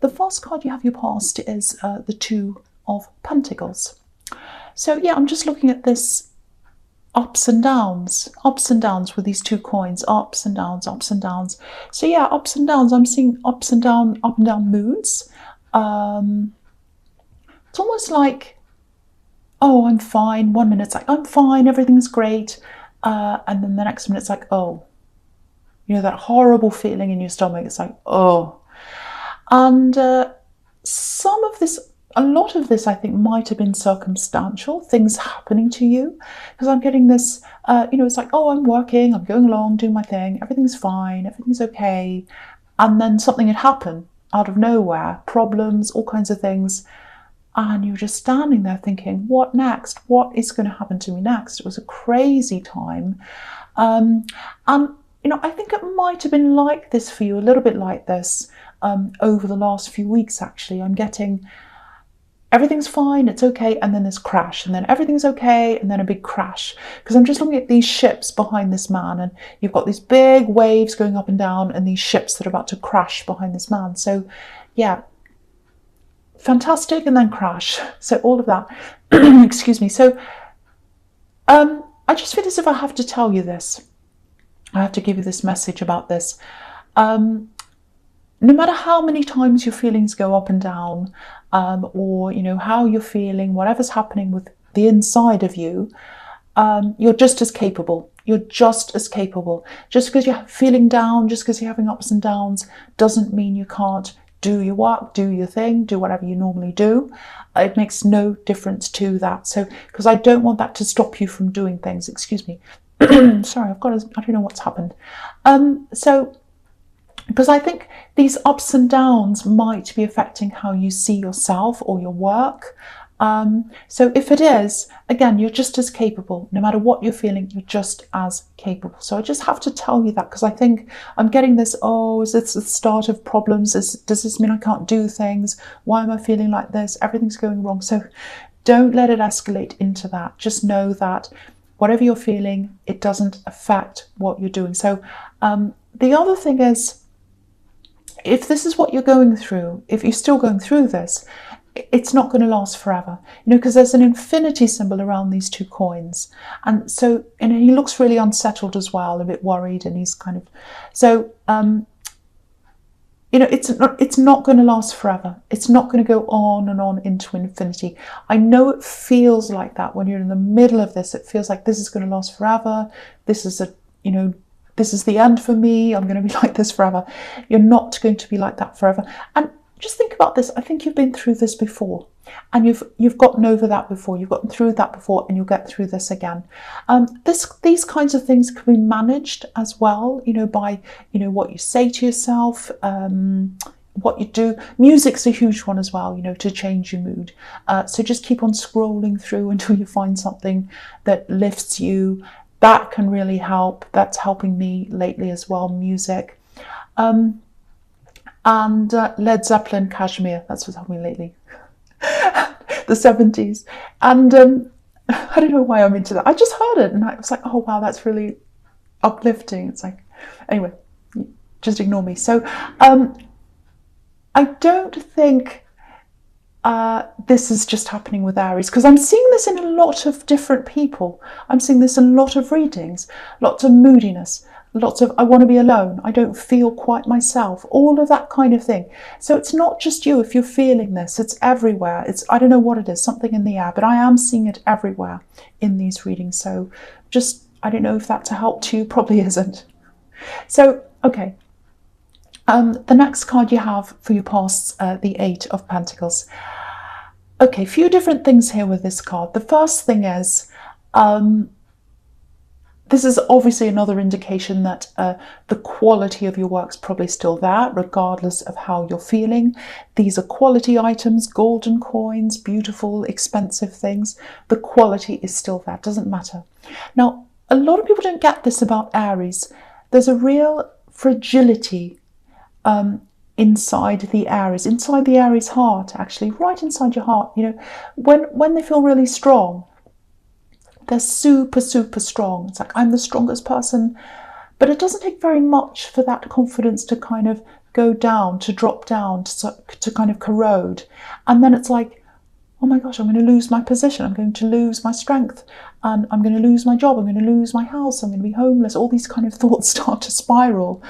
The first card you have your past is the Two of Pentacles. So yeah, I'm just looking at this ups and downs with these two coins, ups and downs, ups and downs. So yeah, ups and downs. I'm seeing up and down moods. It's almost like, oh, I'm fine. 1 minute it's like, I'm fine, everything's great. And then the next minute it's like, oh, you know, that horrible feeling in your stomach. It's like, oh. And some of this, a lot of this, I think, might have been circumstantial, things happening to you. Because I'm getting this, you know, it's like, oh, I'm working, I'm going along, doing my thing, everything's fine, everything's okay. And then something had happened out of nowhere, problems, all kinds of things. And you're just standing there thinking, what next? What is going to happen to me next? It was a crazy time. And, you know, I think it might have been like this for you, a little bit like this over the last few weeks, actually. I'm getting everything's fine, it's okay, and then this crash, and then everything's okay, and then a big crash. Because I'm just looking at these ships behind this man, and you've got these big waves going up and down, and these ships that are about to crash behind this man. So, yeah. Fantastic, and then crash. So all of that. Excuse me. So I just feel as if I have to tell you this. I have to give you this message about this. No matter how many times your feelings go up and down, or you know how you're feeling, whatever's happening with the inside of you, you're just as capable. You're just as capable. Just because you're feeling down, just because you're having ups and downs, doesn't mean you can't do your work, do your thing, do whatever you normally do. It makes no difference to that. So, because I don't want that to stop you from doing things. Excuse me. Sorry, I don't know what's happened. So, because I think these ups and downs might be affecting how you see yourself or your work. So if it is, again, you're just as capable. No matter what you're feeling, you're just as capable. So I just have to tell you that, because I think I'm getting this, oh, is this the start of problems? Does this mean I can't do things? Why am I feeling like this? Everything's going wrong. So don't let it escalate into that. Just know that whatever you're feeling, it doesn't affect what you're doing. So the other thing is, if this is what you're going through, if you're still going through this, it's not going to last forever, you know, because there's an infinity symbol around these two coins. And so, and he looks really unsettled as well, a bit worried, and he's kind of, so, you know, it's not going to last forever. It's not going to go on and on into infinity. I know it feels like that when you're in the middle of this. It feels like this is going to last forever. This is you know, this is the end for me. I'm going to be like this forever. You're not going to be like that forever. And just think about this. I think you've been through this before, and you've gotten over that before. You've gotten through that before, and you'll get through this again. These kinds of things can be managed as well, you know, by, you know, what you say to yourself, what you do. Music's a huge one as well, you know, to change your mood. So just keep on scrolling through until you find something that lifts you. That can really help. That's helping me lately as well, music. And Led Zeppelin, Kashmir, that's what's helping me lately. The 70s. And I don't know why I'm into that. I just heard it and I was like, oh wow, that's really uplifting. It's like, anyway, just ignore me. So I don't think this is just happening with Aries, because I'm seeing this in a lot of different people. I'm seeing this in a lot of readings, lots of moodiness, lots of I want to be alone, I don't feel quite myself, all of that kind of thing. So it's not just you if you're feeling this, it's everywhere. It's, I don't know what it is, something in the air, but I am seeing it everywhere in these readings. So just, I don't know if that's a help to you, probably isn't. So, okay. The next card you have for your pasts, the Eight of Pentacles. Okay, a few different things here with this card. The first thing is, this is obviously another indication that the quality of your work's probably still there, regardless of how you're feeling. These are quality items, golden coins, beautiful, expensive things. The quality is still there, doesn't matter. Now, a lot of people don't get this about Aries. There's a real fragility inside the Aries heart, actually, right inside your heart. You know, when they feel really strong, they're super, super strong. It's like, I'm the strongest person. But it doesn't take very much for that confidence to kind of go down, to drop down, to kind of corrode. And then it's like, oh my gosh, I'm going to lose my position. I'm going to lose my strength. And I'm going to lose my job. I'm going to lose my house. I'm going to be homeless. All these kind of thoughts start to spiral.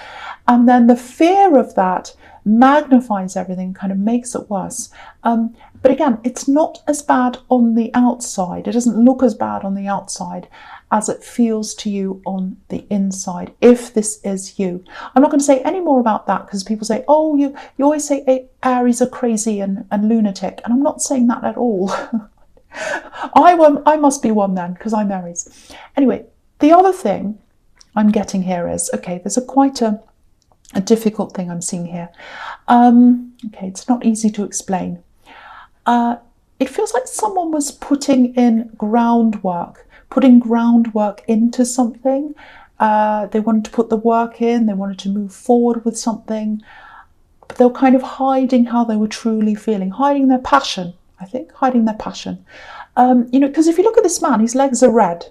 And then the fear of that magnifies everything, kind of makes it worse. But again, it's not as bad on the outside. It doesn't look as bad on the outside as it feels to you on the inside, if this is you. I'm not going to say any more about that, because people say, oh, you always say Aries are crazy and lunatic. And I'm not saying that at all. I must be one then, because I'm Aries. Anyway, the other thing I'm getting here is, okay, there's quite a difficult thing I'm seeing here. Okay, it's not easy to explain. It feels like someone was putting groundwork into something. They wanted to put the work in, they wanted to move forward with something, but they were kind of hiding how they were truly feeling, hiding their passion, I think, hiding their passion. Because if you look at this man, his legs are red.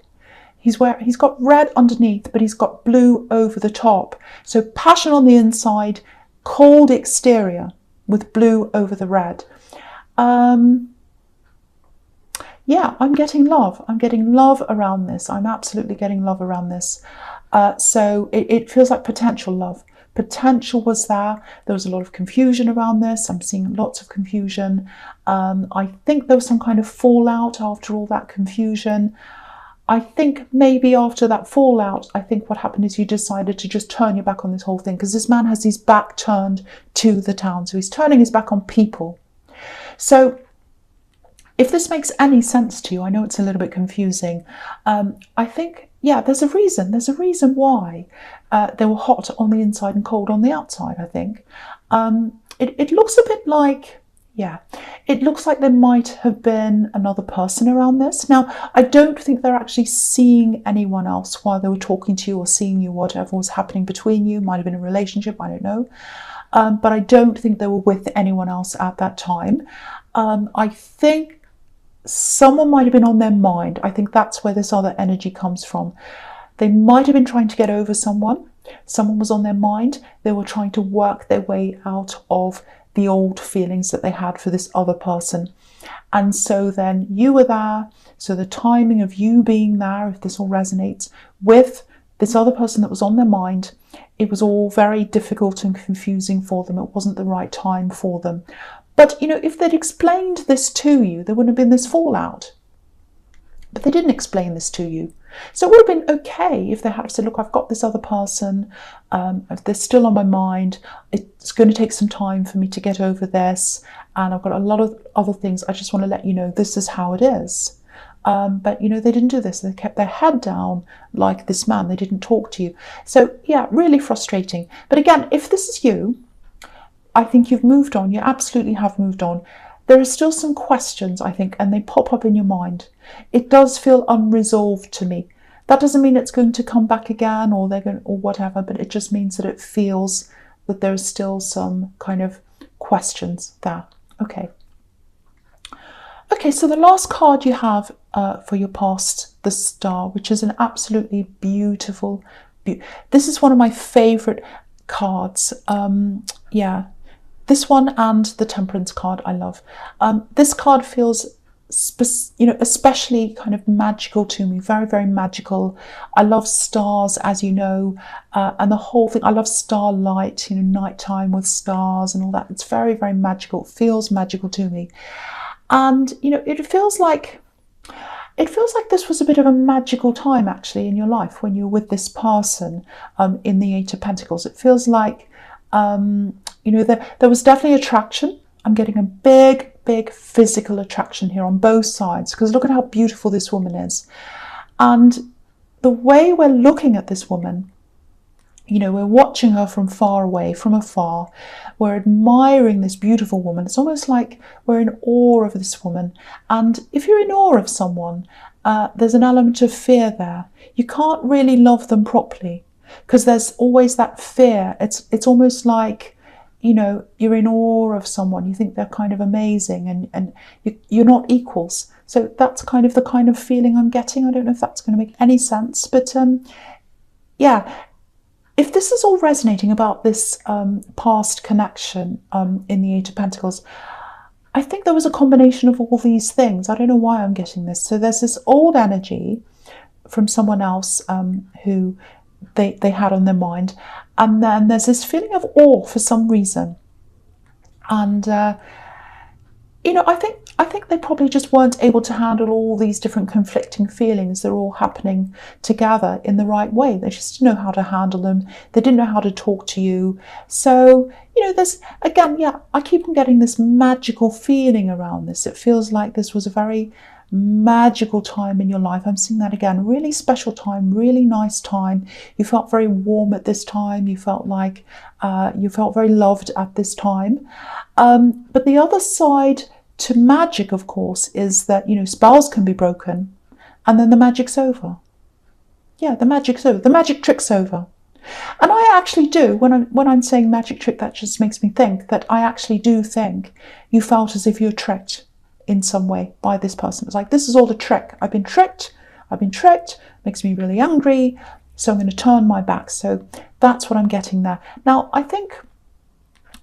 He's got red underneath, but he's got blue over the top. So passion on the inside, cold exterior with blue over the red. Yeah, I'm getting love. I'm getting love around this. I'm absolutely getting love around this. So it feels like potential love. Potential was there. There was a lot of confusion around this. I'm seeing lots of confusion. I think there was some kind of fallout after all that confusion. I think maybe after that fallout, I think what happened is you decided to just turn your back on this whole thing, because this man has his back turned to the town. So he's turning his back on people. So if this makes any sense to you, I know it's a little bit confusing. I think, yeah, there's a reason. There's a reason why they were hot on the inside and cold on the outside, I think. It looks a bit like, yeah, it looks like there might have been another person around this. Now, I don't think they're actually seeing anyone else while they were talking to you or seeing you, whatever was happening between you. Might have been a relationship, I don't know. But I don't think they were with anyone else at that time. I think someone might have been on their mind. I think that's where this other energy comes from. They might have been trying to get over someone. Someone was on their mind. They were trying to work their way out of the old feelings that they had for this other person. And so then you were there. So the timing of you being there, if this all resonates, with this other person that was on their mind, it was all very difficult and confusing for them. It wasn't the right time for them. But, if they'd explained this to you, there wouldn't have been this fallout. But they didn't explain this to you. So it would have been okay if they had said, look, I've got this other person, they're still on my mind, it's going to take some time for me to get over this, and I've got a lot of other things, I just want to let you know this is how it is. But, they didn't do this. They kept their head down like this man. They didn't talk to you. So, yeah, really frustrating. But again, if this is you, I think you've moved on. You absolutely have moved on. There are still some questions, I think, and they pop up in your mind. It does feel unresolved to me. That doesn't mean it's going to come back again or whatever, but it just means that it feels that there's still some kind of questions there. Okay. Okay, so the last card you have for your past, the Star, which is an absolutely beautiful. This is one of my favourite cards. Yeah. This one and the Temperance card I love. This card feels, especially kind of magical to me, very, very magical. I love stars, as you know, and the whole thing. I love starlight, nighttime with stars and all that. It's very, very magical. It feels magical to me. And, it feels like this was a bit of a magical time, actually, in your life when you were with this person in the Eight of Pentacles. It feels like, there was definitely attraction. I'm getting a big, big physical attraction here on both sides, because look at how beautiful this woman is. And the way we're looking at this woman, we're watching her from far away, from afar. We're admiring this beautiful woman. It's almost like we're in awe of this woman. And if you're in awe of someone, there's an element of fear there. You can't really love them properly, because there's always that fear. It's almost like, you're in awe of someone. You think they're kind of amazing, and you're not equals. So that's kind of the kind of feeling I'm getting. I don't know if that's going to make any sense, but yeah, if this is all resonating about this past connection in the Eight of Pentacles, I think there was a combination of all these things. I don't know why I'm getting this. So there's this old energy from someone else who they had on their mind. And then there's this feeling of awe for some reason. And, you know, I think they probably just weren't able to handle all these different conflicting feelings. They're all happening together in the right way. They just didn't know how to handle them. They didn't know how to talk to you. So, you know, there's, again, yeah, I keep on getting this magical feeling around this. It feels like this was a very magical time in your life. I'm seeing that again. Really special time, really nice time. You felt very warm at this time. You felt like you felt very loved at this time. But the other side to magic, of course, is that, you know, spells can be broken and then the magic's over. Yeah, the magic's over. The magic trick's over. And I actually do, when I'm saying magic trick, that just makes me think that I actually do think you felt as if you were tricked in some way by this person. It's like, this is all a trick. I've been tricked, makes me really angry, so I'm going to turn my back. So that's what I'm getting there. Now, I think,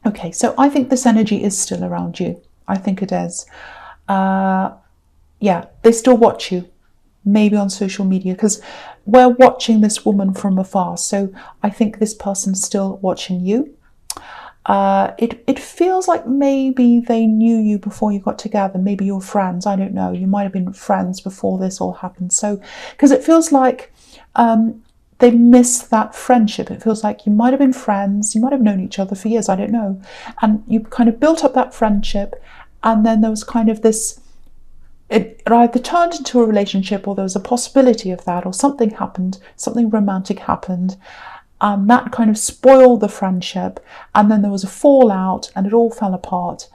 okay, so I think this energy is still around you. I think it is. Yeah, they still watch you, maybe on social media, because we're watching this woman from afar. So I think this person's still watching you. It feels like maybe they knew you before you got together. Maybe you're friends. I don't know. You might have been friends before this all happened. So, because it feels like they missed that friendship. It feels like you might have been friends. You might have known each other for years. I don't know. And you kind of built up that friendship. And then there was kind of this, it either turned into a relationship or there was a possibility of that, or something happened, something romantic happened. And that kind of spoiled the friendship, and then there was a fallout and it all fell apart.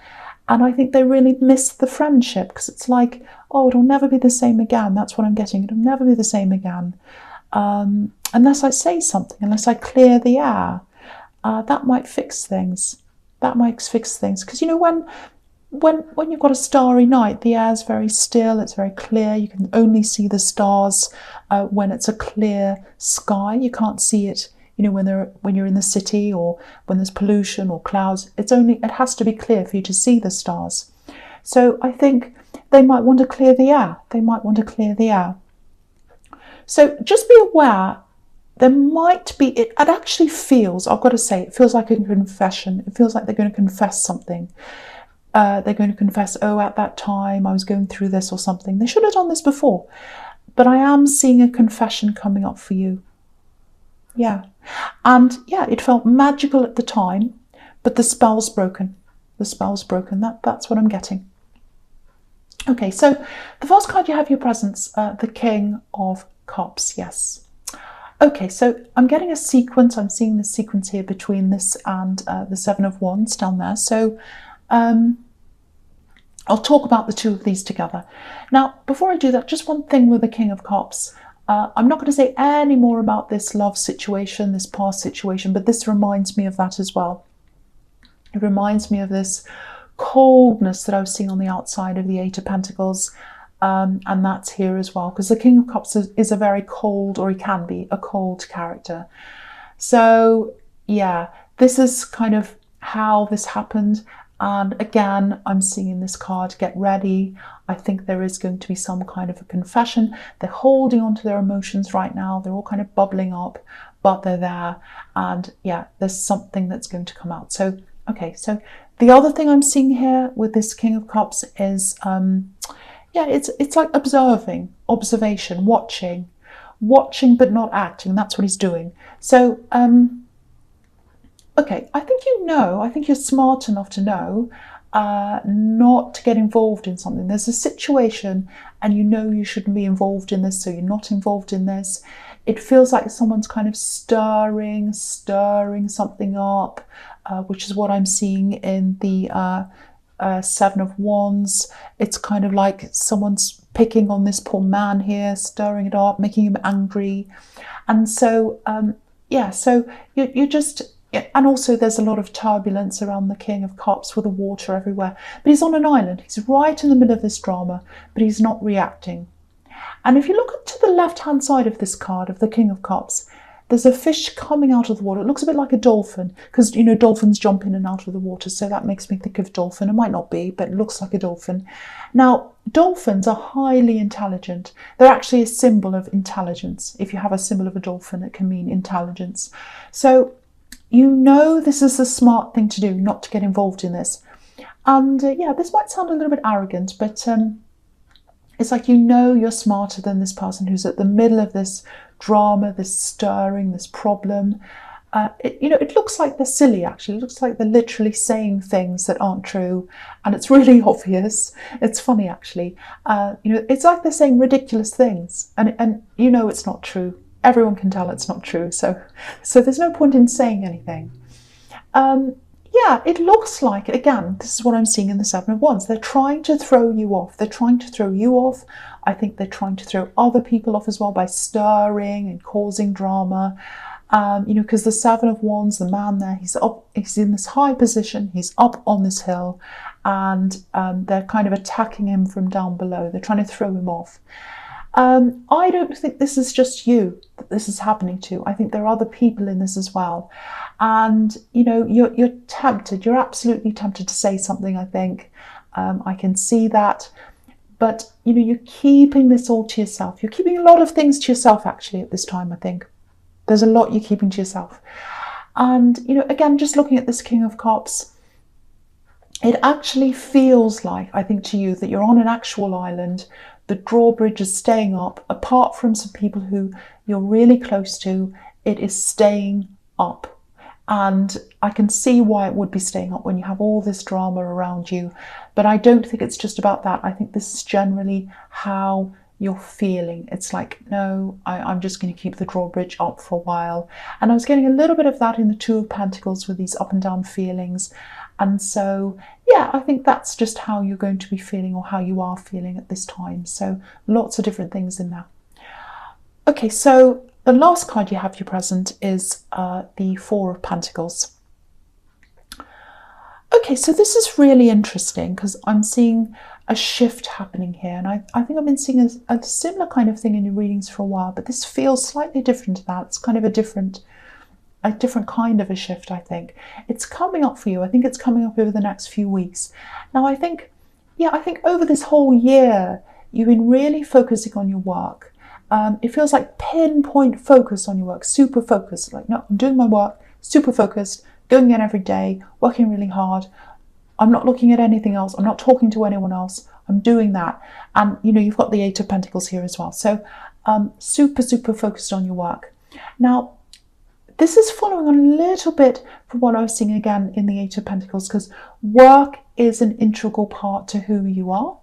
And I think they really missed the friendship, because it's like, oh, it'll never be the same again. That's what I'm getting. It'll never be the same again. Unless I say something, unless I clear the air. That might fix things. That might fix things. Because, you know, when you've got a starry night, the air's very still, it's very clear. You can only see the stars when it's a clear sky. You can't see it, you know, when you're in the city, or when there's pollution or clouds. It has to be clear for you to see the stars. So I think they might want to clear the air. They might want to clear the air. So just be aware, there might be, it actually feels, I've got to say, it feels like a confession. It feels like they're going to confess something. They're going to confess, oh, at that time I was going through this or something. They should have done this before. But I am seeing a confession coming up for you. Yeah. And yeah, it felt magical at the time, but the spell's broken. The spell's broken. That's what I'm getting. Okay, so the first card you have your presence, the King of Cups. Yes. Okay, so I'm getting a sequence. I'm seeing the sequence here between this and the Seven of Wands down there. So I'll talk about the two of these together. Now, before I do that, just one thing with the King of Cups. I'm not going to say any more about this love situation, this past situation, but this reminds me of that as well. It reminds me of this coldness that I was seeing on the outside of the Eight of Pentacles, and that's here as well, because the King of Cups is a very cold, or he can be a cold character. So yeah, this is kind of how this happened. And again, I'm seeing this card, get ready. I think there is going to be some kind of a confession. They're holding on to their emotions right now. They're all kind of bubbling up, but they're there. And yeah, there's something that's going to come out. So, okay, so the other thing I'm seeing here with this King of Cups is, yeah, it's like observation, watching but not acting. That's what he's doing. So, okay, I think you're smart enough to know not to get involved in something. There's a situation and you know you shouldn't be involved in this, so you're not involved in this. It feels like someone's kind of stirring something up, which is what I'm seeing in the Seven of Wands. It's kind of like someone's picking on this poor man here, stirring it up, making him angry. And so, yeah, so you just... And also there's a lot of turbulence around the King of Cups with the water everywhere. But he's on an island. He's right in the middle of this drama, but he's not reacting. And if you look to the left-hand side of this card, of the King of Cups, there's a fish coming out of the water. It looks a bit like a dolphin, because, you know, dolphins jump in and out of the water, so that makes me think of dolphin. It might not be, but it looks like a dolphin. Now, dolphins are highly intelligent. They're actually a symbol of intelligence. If you have a symbol of a dolphin, it can mean intelligence. So you know this is a smart thing to do, not to get involved in this. And yeah, this might sound a little bit arrogant, but it's like, you know, you're smarter than this person who's at the middle of this drama, this stirring, this problem. You know, it looks like they're silly, actually. It looks like they're literally saying things that aren't true, and it's really obvious. It's funny, actually. You know, it's like they're saying ridiculous things, and you know it's not true. Everyone can tell it's not true, so there's no point in saying anything. Yeah, it looks like, again, this is what I'm seeing in the Seven of Wands. They're trying to throw you off. They're trying to throw you off. I think they're trying to throw other people off as well by stirring and causing drama. You know, because the Seven of Wands, the man there, he's up, he's in this high position, he's up on this hill, and they're kind of attacking him from down below. They're trying to throw him off. I don't think this is just you that this is happening to. I think there are other people in this as well. And, you know, you're tempted, you're absolutely tempted to say something, I think. I can see that. But, you know, you're keeping this all to yourself. You're keeping a lot of things to yourself, actually, at this time, I think. There's a lot you're keeping to yourself. And, you know, again, just looking at this King of Cups, it actually feels like, I think, to you, that you're on an actual island. The drawbridge is staying up. Apart from some people who you're really close to, it is staying up. And I can see why it would be staying up when you have all this drama around you. But I don't think it's just about that. I think this is generally how you're feeling. It's like, no, I'm just going to keep the drawbridge up for a while. And I was getting a little bit of that in the Two of Pentacles with these up and down feelings. And so, yeah, I think that's just how you're going to be feeling, or how you are feeling at this time. So lots of different things in there. Okay, so the last card you have for your present is the Four of Pentacles. Okay, so this is really interesting because I'm seeing a shift happening here. And I think I've been seeing a similar kind of thing in your readings for a while, but this feels slightly different to that. It's kind of a different kind of a shift, I think. It's coming up for you. I think it's coming up over the next few weeks. Now, I think over this whole year, you've been really focusing on your work. It feels like pinpoint focus on your work, super focused. Like, no, I'm doing my work, super focused, going in every day, working really hard. I'm not looking at anything else. I'm not talking to anyone else. I'm doing that. And, you know, you've got the Eight of Pentacles here as well. So super, super focused on your work. Now, this is following on a little bit from what I was seeing again in the Eight of Pentacles, because work is an integral part to who you are,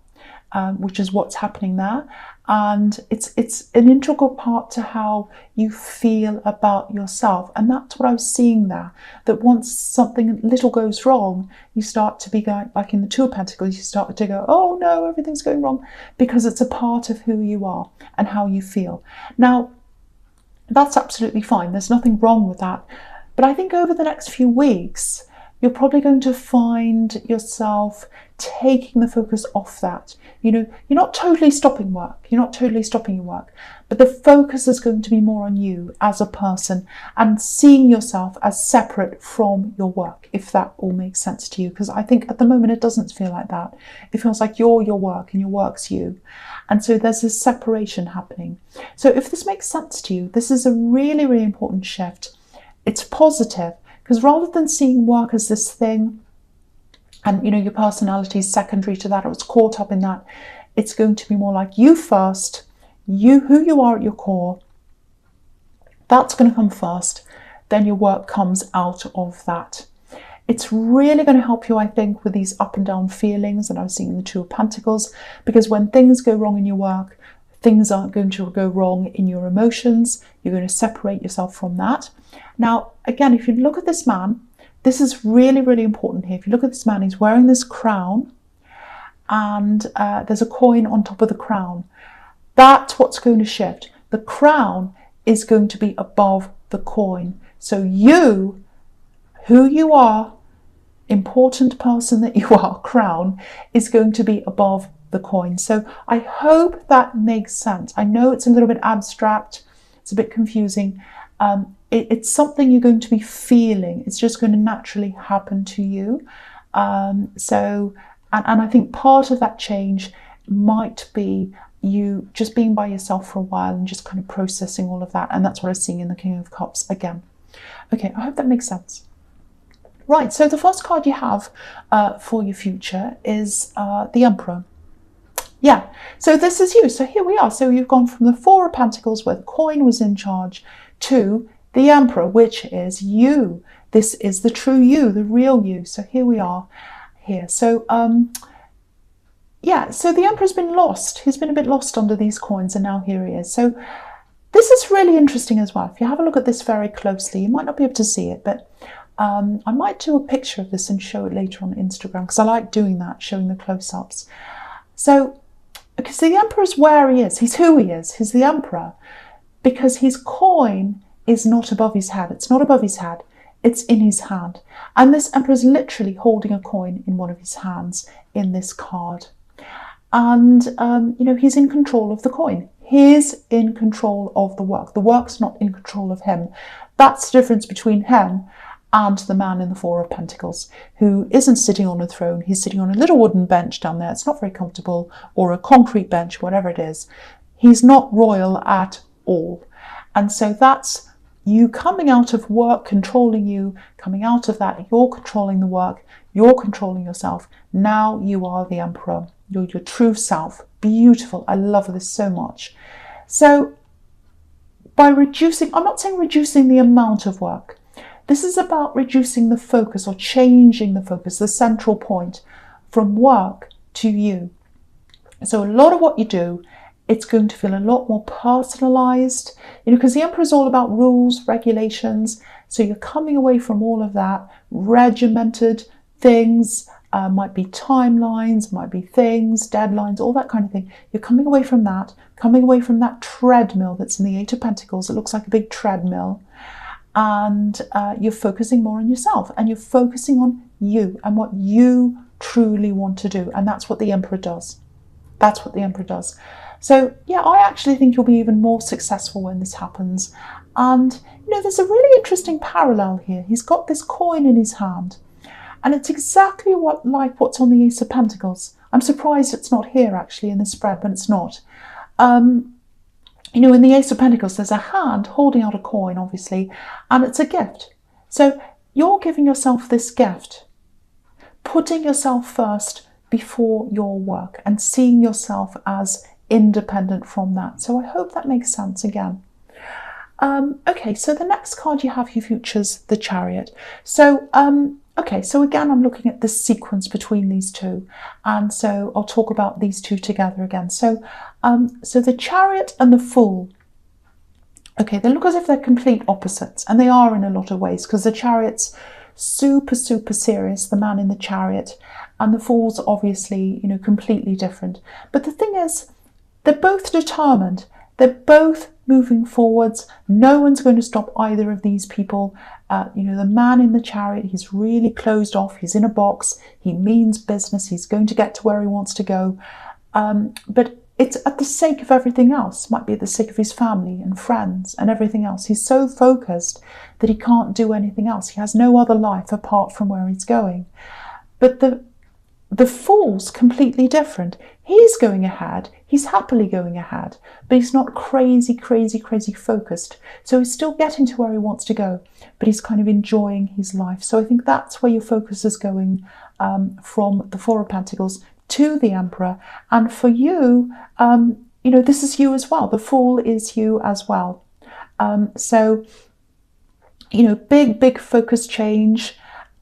which is what's happening there. And it's an integral part to how you feel about yourself. And that's what I was seeing there, that once something little goes wrong, you start to be going, like in the Two of Pentacles, you start to go, oh no, everything's going wrong, because it's a part of who you are and how you feel. Now, that's absolutely fine. There's nothing wrong with that. But I think over the next few weeks, you're probably going to find yourself taking the focus off that. You know, you're not totally stopping work. You're not totally stopping your work. But the focus is going to be more on you as a person and seeing yourself as separate from your work, if that all makes sense to you. Because I think at the moment it doesn't feel like that. It feels like you're your work and your work's you. And so there's this separation happening. So if this makes sense to you, this is a really, really important shift. It's positive, because rather than seeing work as this thing, and, you know, your personality is secondary to that, or it's caught up in that, it's going to be more like you first, you, who you are at your core, that's going to come first, then your work comes out of that. It's really going to help you, I think, with these up and down feelings that I was seeing in the Two of Pentacles, because when things go wrong in your work, things aren't going to go wrong in your emotions. You're going to separate yourself from that. Now, again, if you look at this man, this is really, really important here. If you look at this man, he's wearing this crown, and there's a coin on top of the crown. That's what's going to shift. The crown is going to be above the coin. So you, who you are, important person that you are, crown, is going to be above the coin. So I hope that makes sense. I know it's a little bit abstract, it's a bit confusing, It's something you're going to be feeling. It's just going to naturally happen to you. And I think part of that change might be you just being by yourself for a while and just kind of processing all of that. And that's what I see in the King of Cups again. Okay, I hope that makes sense. Right, so the first card you have for your future is the Emperor. Yeah, so this is you. So here we are. So you've gone from the Four of Pentacles, where the coin was in charge, to the Emperor, which is you. This is the true you, the real you. So here we are here. So yeah, so the Emperor's been lost. He's been a bit lost under these coins, and now here he is. So this is really interesting as well. If you have a look at this very closely, you might not be able to see it, but I might do a picture of this and show it later on Instagram, because I like doing that, showing the close-ups. So, because the Emperor is where he is. He's who he is. He's the Emperor, because his coin is not above his head. It's not above his head. It's in his hand. And this Emperor is literally holding a coin in one of his hands in this card. And, you know, he's in control of the coin. He's in control of the work. The work's not in control of him. That's the difference between him and the man in the Four of Pentacles, who isn't sitting on a throne. He's sitting on a little wooden bench down there. It's not very comfortable, or a concrete bench, whatever it is. He's not royal at all. And so that's you coming out of work, controlling you, coming out of that. You're controlling the work. You're controlling yourself. Now you are the Emperor. You're your true self. Beautiful. I love this so much. So by reducing, I'm not saying reducing the amount of work. This is about reducing the focus, or changing the focus, the central point, from work to you. So a lot of what you do, it's going to feel a lot more personalized, you know, because the Emperor is all about rules, regulations. So you're coming away from all of that regimented things, might be timelines, might be things, deadlines, all that kind of thing. You're coming away from that treadmill that's in the Eight of Pentacles. It looks like a big treadmill. And you're focusing more on yourself, and you're focusing on you and what you truly want to do. And that's what the Emperor does. That's what the Emperor does. So yeah, I actually think you'll be even more successful when this happens. And you know, there's a really interesting parallel here. He's got this coin in his hand, and it's exactly like what's on the Ace of Pentacles. I'm surprised it's not here actually in the spread, but it's not. You know, in the Ace of Pentacles, there's a hand holding out a coin, obviously, and it's a gift. So you're giving yourself this gift, putting yourself first before your work, and seeing yourself as independent from that. So I hope that makes sense again. Okay, so the next card you have, your future's the Chariot. So, okay, so again, I'm looking at the sequence between these two. And so I'll talk about these two together again. So, so the Chariot and the Fool, okay, they look as if they're complete opposites. And they are in a lot of ways, because the Chariot's super, super serious, the man in the Chariot. And the Fool's obviously, you know, completely different. But the thing is, they're both determined. They're both moving forwards. No one's going to stop either of these people. You know, the man in the Chariot, he's really closed off. He's in a box. He means business. He's going to get to where he wants to go. But it's at the sake of everything else. It might be at the sake of his family and friends and everything else. He's so focused that he can't do anything else. He has no other life apart from where he's going. But the Fool's completely different. He's going ahead. He's happily going ahead, but he's not crazy, crazy, crazy focused. So he's still getting to where he wants to go, but he's kind of enjoying his life. So I think that's where your focus is going, from the Four of Pentacles to the Emperor. And for you, you know, this is you as well. The Fool is you as well. So, you know, big, big focus change.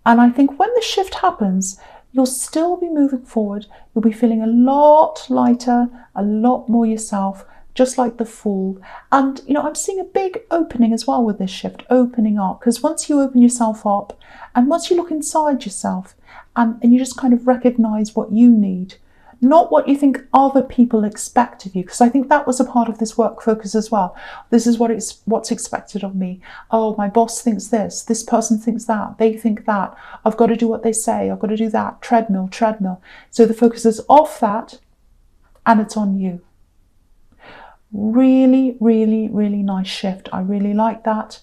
And I think when the shift happens, you'll still be moving forward. You'll be feeling a lot lighter, a lot more yourself, just like the Fool. And, you know, I'm seeing a big opening as well with this shift, opening up. Because once you open yourself up, and once you look inside yourself, and you just kind of recognize what you need, not what you think other people expect of you. Because I think that was a part of this work focus as well. This is what's expected of me. Oh, my boss thinks this person thinks that, they think that, I've got to do what they say, I've got to do that, treadmill, treadmill. So the focus is off that, and it's on you. Really, really, really nice shift. I really like that.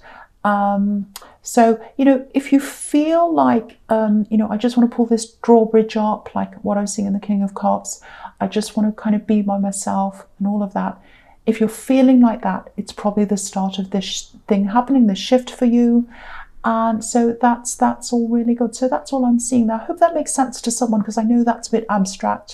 So, if you feel like, I just want to pull this drawbridge up, like what I was seeing in the King of Cups, I just want to kind of be by myself and all of that. If you're feeling like that, it's probably the start of this thing happening, this shift for you. And so that's all really good. So that's all I'm seeing there. I hope that makes sense to someone, because I know that's a bit abstract.